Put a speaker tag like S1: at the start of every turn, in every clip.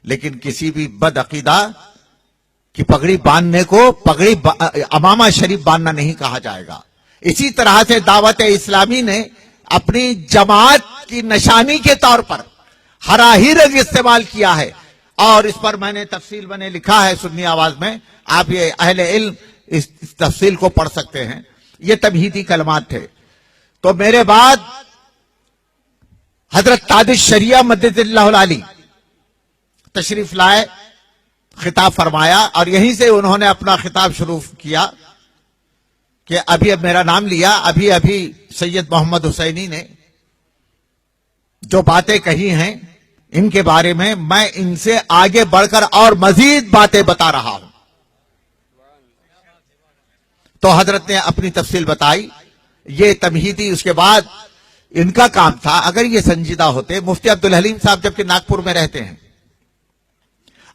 S1: لیکن کسی بھی بد عقیدہ کی پگڑی باندھنے کو امامہ شریف باندھنا نہیں کہا جائے گا. اسی طرح سے دعوت اسلامی نے اپنی جماعت کی نشانی کے طور پر ہراہی رنگ استعمال کیا ہے، اور اس پر میں نے تفصیل لکھا ہے سنی آواز میں. آپ یہ اہل علم اس تفصیل کو پڑھ سکتے ہیں. یہ تمہیدی کلمات تھے. تو میرے بعد حضرت تاج الشریعہ مدد اللہ العالی تشریف لائے، خطاب فرمایا، اور یہیں سے انہوں نے اپنا خطاب شروع کیا کہ ابھی میرا نام لیا. ابھی سید محمد حسینی نے جو باتیں کہی ہیں ان کے بارے میں ان سے آگے بڑھ کر اور مزید باتیں بتا رہا ہوں. تو حضرت نے اپنی تفصیل بتائی. یہ تمہیدی اس کے بعد ان کا کام تھا. اگر یہ سنجیدہ ہوتے، مفتی عبدالحلیم صاحب جبکہ ناگپور میں رہتے ہیں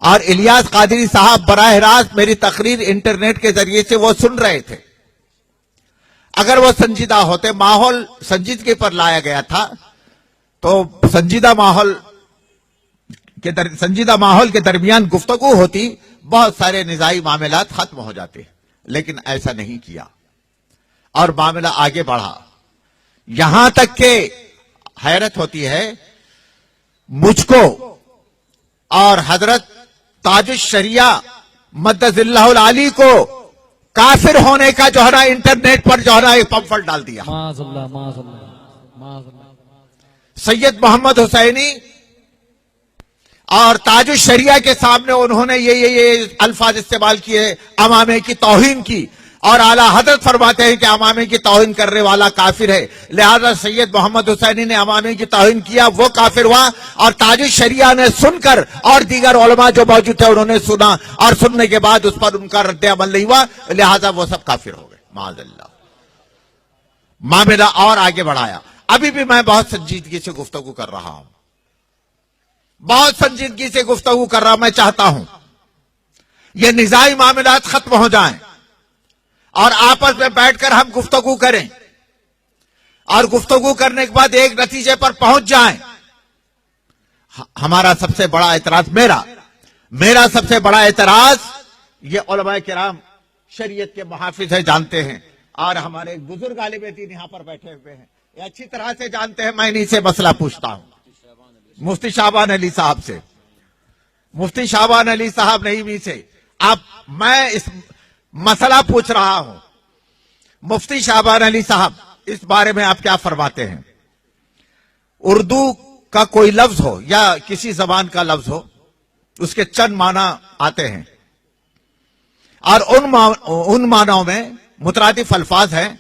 S1: اور الیاس قادری صاحب براہ راست میری تقریر انٹرنیٹ کے ذریعے سے وہ سن رہے تھے، اگر وہ سنجیدہ ہوتے، ماحول سنجیدگی پر لایا گیا تھا، تو سنجیدہ ماحول کے درمیان گفتگو ہوتی، بہت سارے نزاعی معاملات ختم ہو جاتے. لیکن ایسا نہیں کیا اور معاملہ آگے بڑھا. یہاں تک کہ حیرت ہوتی ہے مجھ کو اور حضرت تاج الشریعہ مدد اللہ العالی کو کافر ہونے کا جو ہے نا انٹرنیٹ پر جو ہے نا ایک پمفلٹ ڈال دیا.
S2: معاذ اللہ معاذ اللہ.
S1: سید محمد حسینی اور تاج الشریعہ کے سامنے انہوں نے یہ الفاظ استعمال کیے، امامے کی توہین کی، اور اعلیٰ حضرت فرماتے ہیں کہ امامے کی توہین کرنے والا کافر ہے. لہذا سید محمد حسینی نے امامے کی توہین کیا، وہ کافر ہوا، اور تاج الشریعہ نے سن کر اور دیگر علماء جو موجود تھے انہوں نے سنا، اور سننے کے بعد اس پر ان کا رد عمل نہیں ہوا، لہذا وہ سب کافر ہو گئے. معاذ اللہ. معاملہ اور آگے بڑھایا. ابھی بھی میں بہت سنجیدگی سے گفتگو کر رہا ہوں، بہت سنجیدگی سے گفتگو کر رہا. میں چاہتا ہوں یہ نزاعی معاملات ختم ہو جائیں اور آپس میں بیٹھ کر ہم گفتگو کریں، اور گفتگو کرنے کے بعد ایک نتیجے پر پہنچ جائیں. ہمارا سب سے بڑا اعتراض، میرا سب سے بڑا اعتراض، یہ علماء کرام شریعت کے محافظ ہیں، جانتے ہیں، اور ہمارے ایک بزرگ عالم دین یہاں پر بیٹھے ہوئے ہیں، یہ اچھی طرح سے جانتے ہیں. میں انہی سے مسئلہ پوچھتا ہوں، مفتی شعبان علی صاحب سے. مفتی شعبان علی صاحب نعیمی سے میں اس مسئلہ پوچھ رہا ہوں. مفتی شعبان علی صاحب، اس بارے میں آپ کیا فرماتے ہیں؟ اردو کا کوئی لفظ ہو یا کسی زبان کا لفظ ہو، اس کے چند معنی آتے ہیں، اور ان معنوں میں مترادف الفاظ ہیں.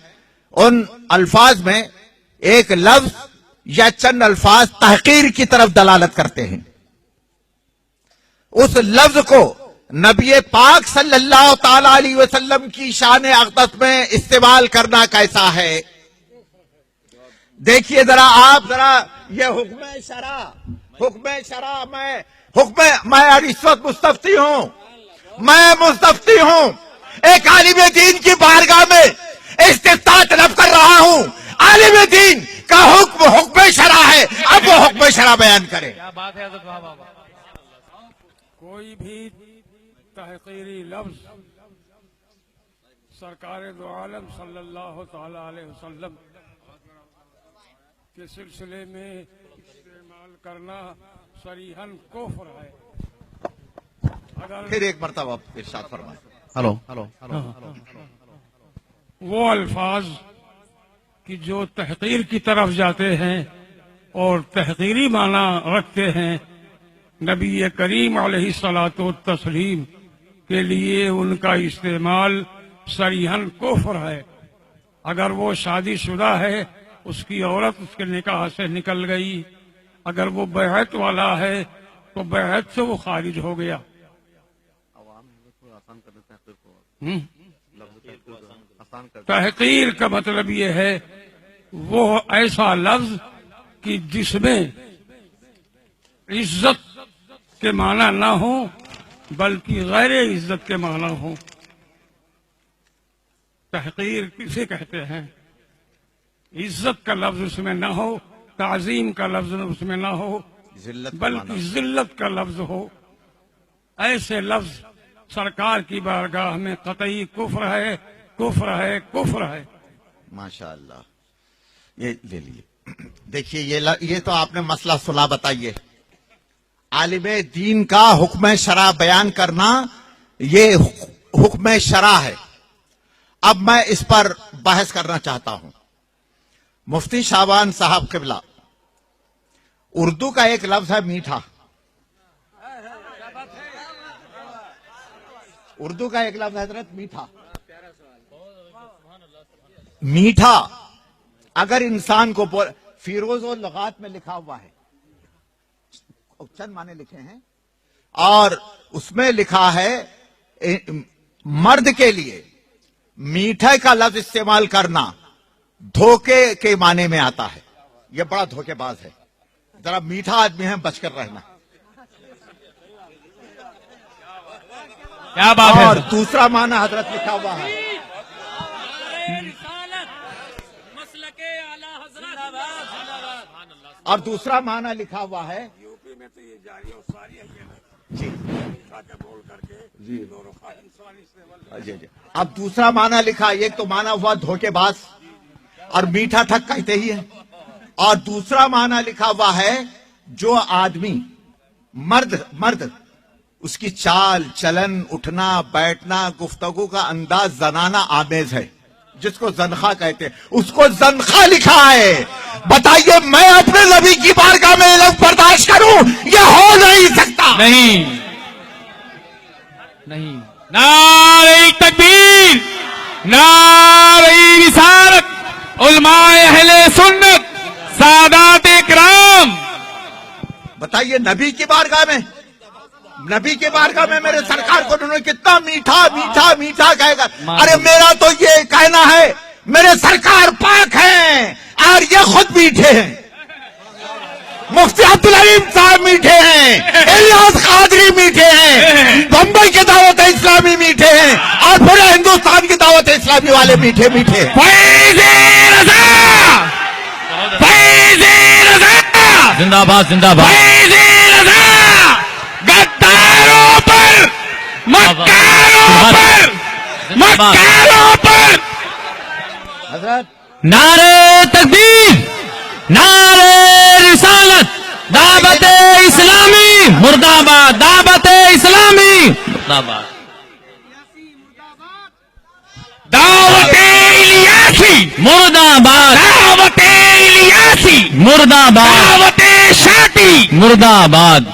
S1: ان الفاظ میں ایک لفظ یا چند الفاظ تحقیر کی طرف دلالت کرتے ہیں. اس لفظ کو نبی پاک صلی اللہ تعالی علیہ وسلم کی شان اقدس میں استعمال کرنا کیسا ہے؟ دیکھیے ذرا آپ، یہ حکم شرع میں اس وقت مستفتی ہوں، ایک عالم دین کی بارگاہ میں استفتاء طلب کر رہا ہوں. عالم دین کا حکم شرع ہے، اب وہ حکم شرع بیان کرے.
S2: کیا بات ہے حضرت بابا.
S3: کوئی بھی تحقیری لفظ سرکار دو عالم صلی اللہ تعالی علیہ وسلم کے سلسلے میں استعمال کرنا صریحاً کفر ہے.
S1: پھر ایک مرتبہ ارشاد فرمائیں.
S2: ہلو
S3: وہ الفاظ کہ جو تحقیر کی طرف جاتے ہیں اور تحقیری معنی رکھتے ہیں، نبی کریم علیہ الصلوۃ والتسلیم کے لیے ان کا استعمال صریحاً کفر ہے. اگر وہ شادی شدہ ہے، اس کی عورت اس کے نکاح سے نکل گئی، اگر وہ بیعت والا ہے تو بیعت سے وہ خارج ہو گیا. تحقیر کا مطلب یہ ہے وہ ایسا لفظ کہ جس میں عزت کے معنی نہ ہو بلکہ غیر عزت کے معنی ہو. تحقیر کسے کہتے ہیں؟ عزت کا لفظ اس میں نہ ہو، تعظیم کا لفظ اس میں نہ ہو، بلکہ ذلت کا لفظ ہو. ایسے لفظ سرکار کی بارگاہ میں قطعی کفر ہے، کفر ہے، کفر ہے۔
S1: ماشاء اللہ، یہ لے لیجیے۔ دیکھیے یہ تو آپ نے مسئلہ سنا، بتائیے عالم دین کا حکم شرع بیان کرنا یہ حکم شرع ہے۔ اب میں اس پر بحث کرنا چاہتا ہوں۔ مفتی شعبان صاحب قبلہ، اردو کا ایک لفظ ہے میٹھا، اردو کا ایک لفظ حضرت میٹھا۔ میٹھا اگر انسان کو فیروز و لغات میں لکھا ہوا ہے، چند معنی لکھے ہیں، اور اس میں لکھا ہے مرد کے لیے میٹھے کا لفظ استعمال کرنا دھوکے کے معنی میں آتا ہے، یہ بڑا دھوکے باز ہے، ذرا میٹھا آدمی ہے بچ کر رہنا۔
S2: کیا بات ہے
S1: اور دوسرا معنی حضرت لکھا ہوا ہے، اور دوسرا معنی لکھا ہوا ہے جی جی جی۔ اب دوسرا معنی لکھا، ایک تو معنی ہوا دھوکے باز اور میٹھا ٹھک کہتے ہی ہے، اور دوسرا معنی لکھا ہوا ہے جو آدمی مرد اس کی چال چلن، اٹھنا بیٹھنا، گفتگو کا انداز زنانہ آمیز ہے، جس کو زنخہ کہتے ہیں، اس کو زنخہ لکھا ہے۔ بتائیے میں اپنے نبی کی بارگاہ میں لفظ برداشت کروں؟ یہ ہو نہیں سکتا۔
S2: نہیں نہیں، نعرہ تکبیر، نعرہ رسالت، علماء اہل سنت، سادات کرام۔
S1: بتائیے نبی کی بارگاہ میں، نبی کے بارگاہ میں میرے سرکار کو انہوں نے کتنا میٹھا میٹھا میٹھا کہے گا۔ ارے میرا تو یہ کہنا ہے میرے سرکار پاک ہیں اور یہ خود میٹھے ہیں، مفتی عبدالعلیم صاحب میٹھے ہیں، الیاس قادری میٹھے ہیں، بمبئی کے دعوت اسلامی میٹھے ہیں، اور پورے ہندوستان کی دعوت اسلامی والے میٹھے میٹھے ہیں۔
S2: فیض رضا، فیض رضا، زندہ باد زندہ باد، فیض رضا، گداروں پر، مکاروں پر، مکاروں پر،
S1: حضرت
S2: نعرہ تکبیر، نعرہ رسالت، دعوت اسلامی مرد آباد، دعوت اسلامی مرد آباد، دعوت الیاسی مرد آباد، دعوت الیاسی مرد آباد، دعوت شاٹی مرد آباد۔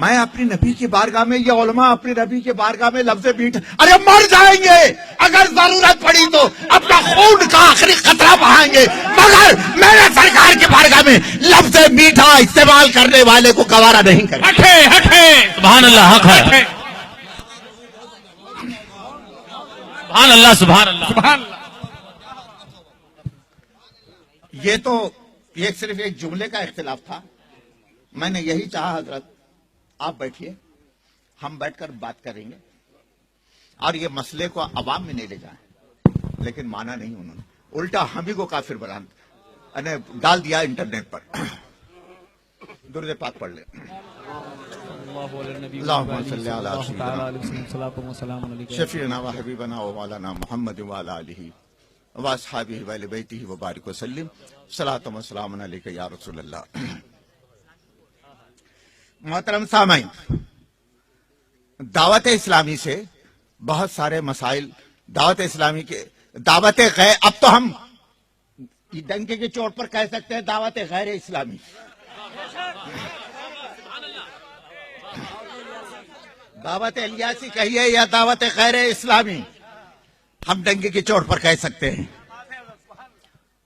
S1: میں اپنی نبی کی بارگاہ میں، یہ علماء اپنی نبی کی بارگاہ میں لفظ میٹھا، ارے مر جائیں گے اگر ضرورت پڑی تو اپنا خون کا آخری قطرہ بہائیں گے، مگر میرے سرکار کی بارگاہ میں لفظ میٹھا استعمال کرنے والے کو گوارا نہیں کریں۔
S2: حق ہے، حق ہے، سبحان اللہ، حق ہے، سبحان اللہ، سبحان اللہ، سبحان اللہ۔
S1: یہ تو یہ صرف ایک جملے کا اختلاف تھا، میں نے یہی چاہا حضرت آپ بیٹھیے، ہم بیٹھ کر بات کریں گے اور یہ مسئلے کو عوام میں نہیں لے جائیں، لیکن مانا نہیں انہوں نے، الٹا ہم ہی کو کافر ڈال دیا انٹرنیٹ پر۔ درود پاک پڑھ لیں۔ اللہم صلی علی سیدنا شفیعنا و حبیبنا و مولانا محمد و علی آلہ و اصحابہ و اہل بیتہ و بارک وسلم، صلاۃ و سلام علیک یا رسول اللہ۔ محترم سامعین، دعوت اسلامی سے بہت سارے مسائل، دعوت اسلامی کے دعوت غیر، اب تو ہم ڈنکے کی چوٹ پر کہہ سکتے ہیں دعوت غیر اسلامی، دعوت الیاسی کہیے یا دعوت غیر اسلامی، ہم ڈنکے کی چوٹ پر کہہ سکتے ہیں۔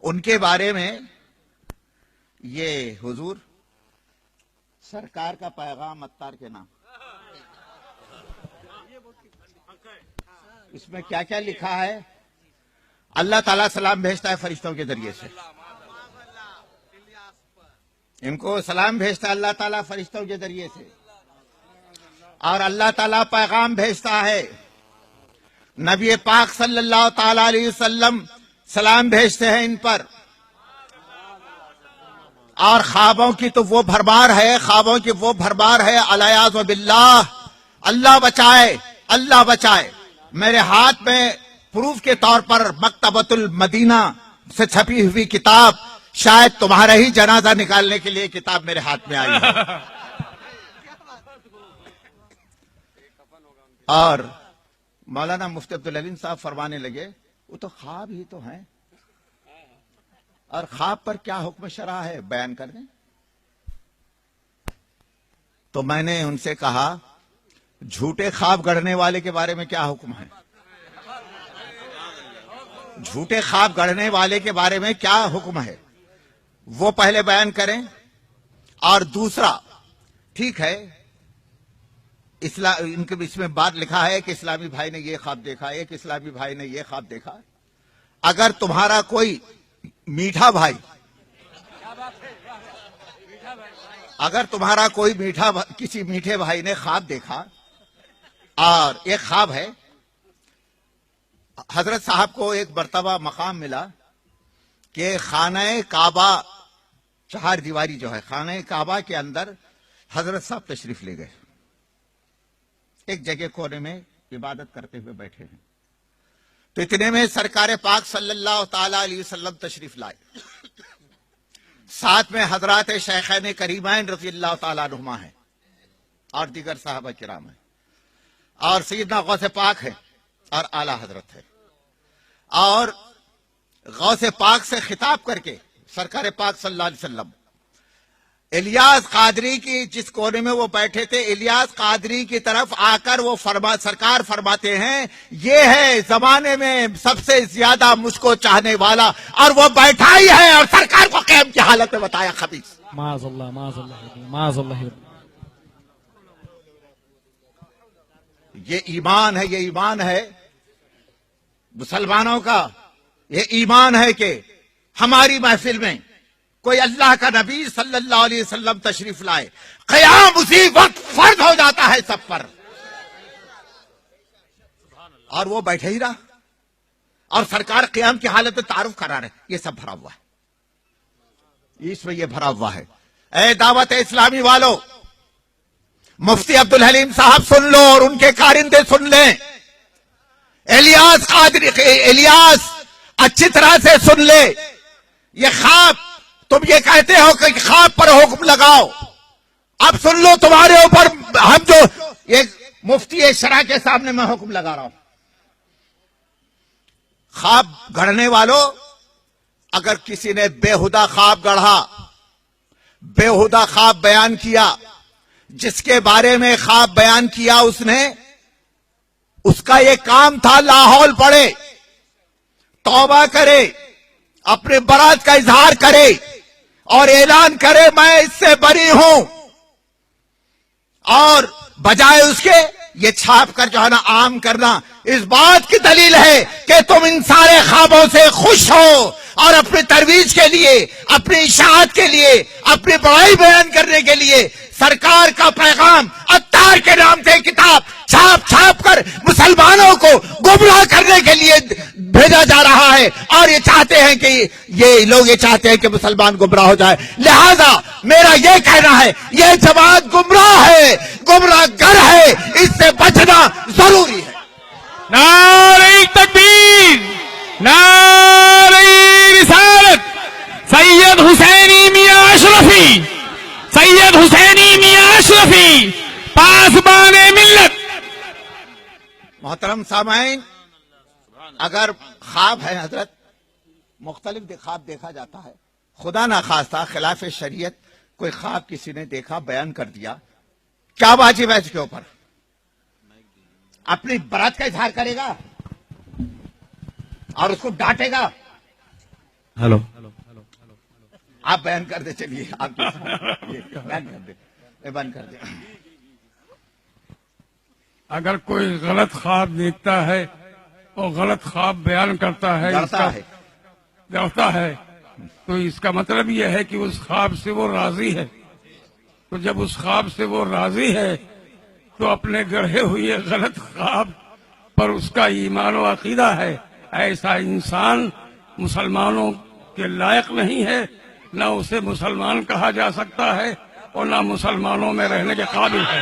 S1: ان کے بارے میں یہ حضور سرکار کا پیغام اتار کے نام، اس میں کیا کیا لکھا ہے؟ اللہ تعالیٰ سلام بھیجتا ہے فرشتوں کے ذریعے سے، ان کو سلام بھیجتا ہے اللہ تعالیٰ فرشتوں کے ذریعے سے، اور اللہ تعالیٰ پیغام بھیجتا ہے، نبی پاک صلی اللہ تعالی علیہ وسلم سلام بھیجتے ہیں ان پر، اور خوابوں کی تو وہ بھرمار ہے، خوابوں کی وہ بھرمار ہے، الیاذ باللہ، اللہ بچائے، اللہ بچائے۔ میرے ہاتھ میں پروف کے طور پر مکتبۃ المدینہ سے چھپی ہوئی کتاب، شاید تمہارا ہی جنازہ نکالنے کے لیے کتاب میرے ہاتھ میں آئی ہے۔ اور مولانا مفتی عبدالعلیم صاحب فرمانے لگے وہ تو خواب ہی تو ہیں، اور خواب پر کیا حکم شرع ہے بیان کر دیں۔ تو میں نے ان سے کہا جھوٹے خواب گڑھنے والے کے بارے میں کیا حکم ہے؟ جھوٹے خواب گڑھنے والے کے بارے میں کیا حکم ہے وہ پہلے بیان کریں۔ اور دوسرا، ٹھیک ہے ان کے اس میں بات لکھا ہے کہ اسلامی بھائی نے یہ خواب دیکھا، ایک اسلامی بھائی نے یہ خواب دیکھا۔ اگر تمہارا کوئی میٹھا بھائی، اگر تمہارا کوئی کسی میٹھے بھائی نے خواب دیکھا، اور ایک خواب ہے، حضرت صاحب کو ایک مرتبہ مقام ملا کہ خانہ کعبہ، چہار دیواری جو ہے خانہ کعبہ کے اندر حضرت صاحب تشریف لے گئے، ایک جگہ کونے میں عبادت کرتے ہوئے بیٹھے ہیں۔ تو اتنے میں سرکار پاک صلی اللہ تعالی علیہ وسلم تشریف لائے، ساتھ میں حضرات شیخین کریمین رضی اللہ تعالیٰ عنہما ہیں اور دیگر صحابہ کرام ہیں، اور سیدنا غوث پاک ہے اور اعلی حضرت ہے۔ اور غوث پاک سے خطاب کر کے سرکار پاک صلی اللہ علیہ وسلم الیاس قادری کی جس کونے میں وہ بیٹھے تھے، الیاس قادری کی طرف آ کر وہ سرکار فرماتے ہیں یہ ہے زمانے میں سب سے زیادہ مجھ کو چاہنے والا، اور وہ بیٹھا ہی ہے، اور سرکار کو قیام کی حالت میں بتایا خبیث۔
S2: معاذ اللہ، معاذ اللہ، معاذ اللہ۔
S1: یہ ایمان ہے، یہ ایمان ہے مسلمانوں کا، یہ ایمان ہے کہ ہماری محفل میں کوئی اللہ کا نبی صلی اللہ علیہ وسلم تشریف لائے، قیام اسی وقت فرض ہو جاتا ہے سب پر، اور وہ بیٹھے ہی رہا، اور سرکار قیام کی حالت میں تعارف کرا رہے۔ یہ سب بھرا ہوا ہے، اس میں یہ بھرا ہوا ہے۔ اے دعوت اسلامی والو، مفتی عبدالحلیم صاحب سن لو اور ان کے کارندے سن لیں، الیاس قادری، الیاس اچھی طرح سے سن لے۔ یہ خواب، تم یہ کہتے ہو کہ خواب پر حکم لگاؤ، اب سن لو تمہارے اوپر ہم جو ایک مفتی شرع کے سامنے میں حکم لگا رہا ہوں۔ خواب گڑھنے والوں، اگر کسی نے بےہودہ خواب گڑھا، بےہودہ خواب بیان کیا، جس کے بارے میں خواب بیان کیا اس نے، اس کا یہ کام تھا لاحول پڑھے، توبہ کرے، اپنے برات کا اظہار کرے اور اعلان کرے میں اس سے بری ہوں، اور بجائے اس کے یہ چھاپ کر جو ہے نا عام کرنا، اس بات کی دلیل ہے کہ تم ان سارے خوابوں سے خوش ہو، اور اپنی ترویج کے لیے، اپنی اشاعت کے لیے، اپنی بڑائی بیان کرنے کے لیے سرکار کا پیغام اتار کے نام سے کتاب چھاپ چھاپ کر مسلمانوں کو گمراہ کرنے کے لیے بھیجا جا رہا ہے، اور یہ چاہتے ہیں کہ یہ لوگ یہ چاہتے ہیں کہ مسلمان گمراہ ہو جائے۔ لہذا میرا یہ کہنا ہے یہ جماعت گمراہ ہے، گمراہ گر ہے، اس سے بچنا ضروری ہے۔
S2: نعرہ تکبیر، نعرہ رسالت، سید حسینی میاں اشرفی، سید حسینی میاں اشرفی، پاسبان ملت۔
S1: محترم سامعین، اگر خواب ہے حضرت، مختلف خواب دیکھا جاتا ہے، خدا نخواستہ خلاف شریعت کوئی خواب کسی نے دیکھا، بیان کر دیا، کیا واجب ہے اس کے اوپر؟ اپنی برات کا اظہار کرے گا اور اس کو ڈانٹے گا؟
S2: ہلو،
S1: آپ بیان کر دیں، چلیے آپ بیان کر دیں، بیان کر دیں۔
S3: اگر کوئی غلط خواب دیکھتا ہے اور غلط خواب بیان کرتا ہے، گڑھتا ہے، تو اس کا مطلب یہ ہے کہ اس خواب سے وہ راضی ہے۔ تو جب اس خواب سے وہ راضی ہے تو اپنے گڑھے ہوئے غلط خواب پر اس کا ایمان و عقیدہ ہے۔ ایسا انسان مسلمانوں کے لائق نہیں ہے، نہ اسے مسلمان کہا جا سکتا ہے اور نہ مسلمانوں میں رہنے کے قابل ہے۔